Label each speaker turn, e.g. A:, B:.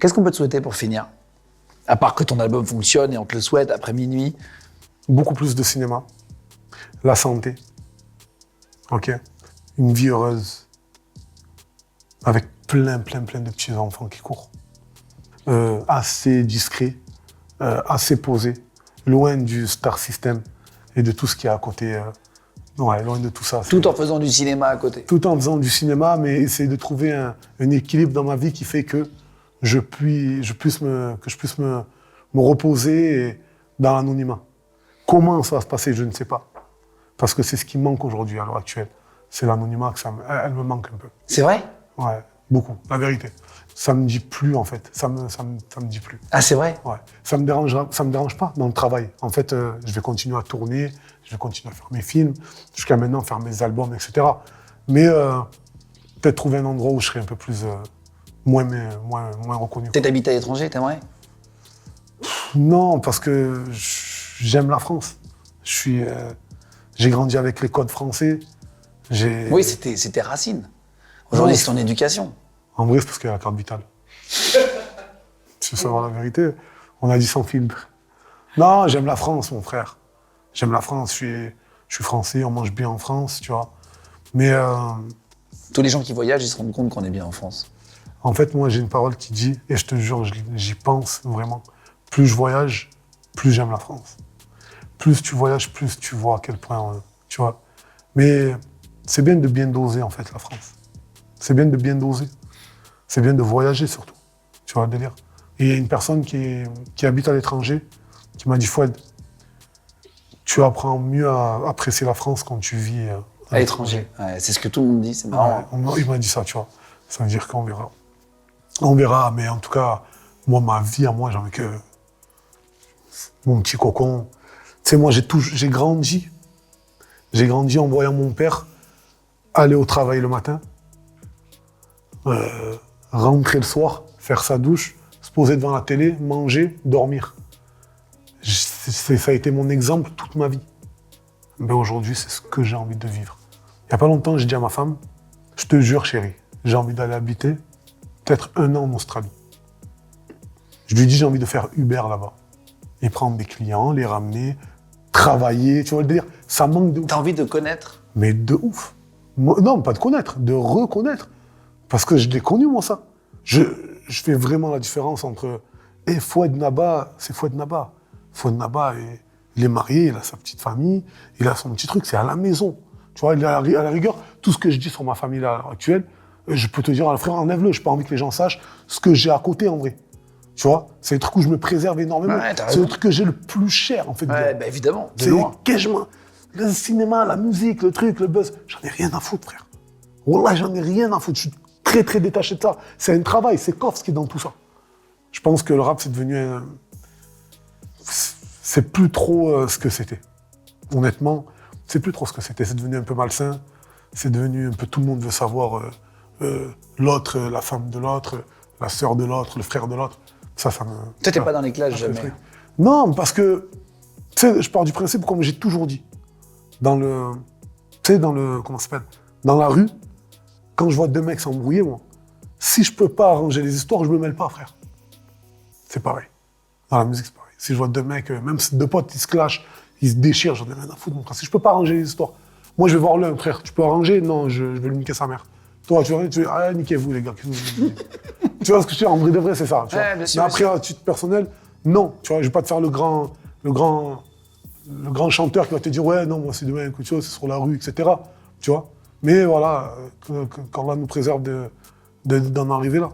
A: Qu'est-ce qu'on peut te souhaiter pour finir? À part que ton album fonctionne et on te le souhaite après minuit.
B: Beaucoup plus de cinéma, la santé, ok, une vie heureuse, avec plein de petits enfants qui courent, assez discret, assez posé, loin du star system et de tout ce qui est à côté, loin de tout ça.
A: Tout en faisant du cinéma à côté.
B: Tout en faisant du cinéma, mais essayer de trouver un équilibre dans ma vie qui fait que je puisse me reposer dans l'anonymat. Comment ça va se passer, je ne sais pas. Parce que c'est ce qui manque aujourd'hui, à l'heure actuelle. C'est l'anonymat, elle me manque un peu.
A: C'est vrai?
B: Ouais, beaucoup, la vérité. Ça me dit plus, en fait. Ça me dit plus.
A: Ah, c'est vrai?
B: Ouais. Ça me dérange pas dans le travail. En fait, je vais continuer à tourner, je vais continuer à faire mes films, jusqu'à maintenant faire mes albums, etc. Mais peut-être trouver un endroit où je serai un peu plus moins reconnu.
A: Peut-être habiter à l'étranger, t'aimerais?
B: Non, parce que j'aime la France. J'ai grandi avec les codes français.
A: Oui, c'est tes racines. Aujourd'hui, c'est ton éducation.
B: En vrai, c'est parce qu'il y a la carte vitale. Tu veux savoir la vérité? On a dit sans filtre. Non, j'aime la France, mon frère. J'aime la France. Je suis français, on mange bien en France, tu vois. Mais
A: tous les gens qui voyagent, ils se rendent compte qu'on est bien en France.
B: En fait, moi, j'ai une parole qui dit, et je te jure, j'y pense vraiment. Plus je voyage, plus j'aime la France. Plus tu voyages, plus tu vois à quel point, tu vois. Mais c'est bien de bien doser, en fait, la France. C'est bien de bien doser. C'est bien de voyager, surtout. Tu vois le délire. Et il y a une personne qui habite à l'étranger qui m'a dit, Fouad, tu apprends mieux à apprécier la France quand tu vis
A: à l'étranger. Ouais, c'est ce que tout le monde dit, c'est marrant.
B: Ouais, il m'a dit ça, tu vois. Ça veut dire qu'on verra. On verra, mais en tout cas, moi, ma vie à moi, j'en ai que mon petit cocon. Tu sais, moi, j'ai grandi. J'ai grandi en voyant mon père aller au travail le matin, rentrer le soir, faire sa douche, se poser devant la télé, manger, dormir. Ça a été mon exemple toute ma vie. Mais aujourd'hui, c'est ce que j'ai envie de vivre. Il n'y a pas longtemps, j'ai dit à ma femme, je te jure, chérie, j'ai envie d'aller habiter peut-être 1 an en Australie. Je lui dis, j'ai envie de faire Uber là-bas. Et prendre des clients, les ramener, travailler, tu vois le délire. Ça manque de ouf.
A: T'as envie de connaître?
B: Mais de ouf. Non, pas de connaître, de reconnaître. Parce que je l'ai connu, moi, ça. Je fais vraiment la différence entre... Et Fouad Naba, c'est Fouad Naba. Fouad Naba, il est marié, il a sa petite famille, il a son petit truc, c'est à la maison. Tu vois, à la rigueur, tout ce que je dis sur ma famille là, à l'heure actuelle, je peux te dire, frère, enlève-le, je n'ai pas envie que les gens sachent ce que j'ai à côté, en vrai. Tu vois, c'est le truc où je me préserve énormément.
A: Ouais,
B: c'est le truc que j'ai le plus cher, en fait.
A: Ouais, bah évidemment, de
B: c'est
A: loin.
B: Le cinéma, la musique, le truc, le buzz, j'en ai rien à foutre, frère. Wallah, j'en ai rien à foutre. Je suis très, très détaché de ça. C'est un travail, c'est Koff qui est dans tout ça. Je pense que le rap, c'est devenu c'est plus trop ce que c'était. Honnêtement, c'est plus trop ce que c'était. C'est devenu un peu malsain. C'est devenu un peu tout le monde veut savoir l'autre, la femme de l'autre, la sœur de l'autre, le frère de l'autre. Ça me...
A: Toi, t'es pas dans les classes, jamais.
B: Non, parce que, tu sais, je pars du principe, comme j'ai toujours dit, comment ça s'appelle, dans la rue, quand je vois 2 mecs s'embrouiller, moi, si je peux pas arranger les histoires, je me mêle pas, frère. C'est pareil. Dans la musique, c'est pareil. Si je vois 2 mecs, même si 2 potes, ils se clashent, ils se déchirent, j'en ai rien à foutre, mon frère. Si je peux pas arranger les histoires, moi, je vais voir l'un, frère. Tu peux arranger? Non, je vais lui niquer sa mère. Toi, tu vas niquez-vous, les gars. Tu vois ce que je dis? En vrai de vrai, c'est ça. Tu vois.
A: Ouais, bien sûr,
B: mais après, à titre personnel, non. Tu vois, je vais pas te faire le grand chanteur qui va te dire, ouais, non, moi, c'est demain, écoute, c'est sur la rue, etc. Tu vois. Mais voilà, qu'Allah nous préserve d'en arriver là.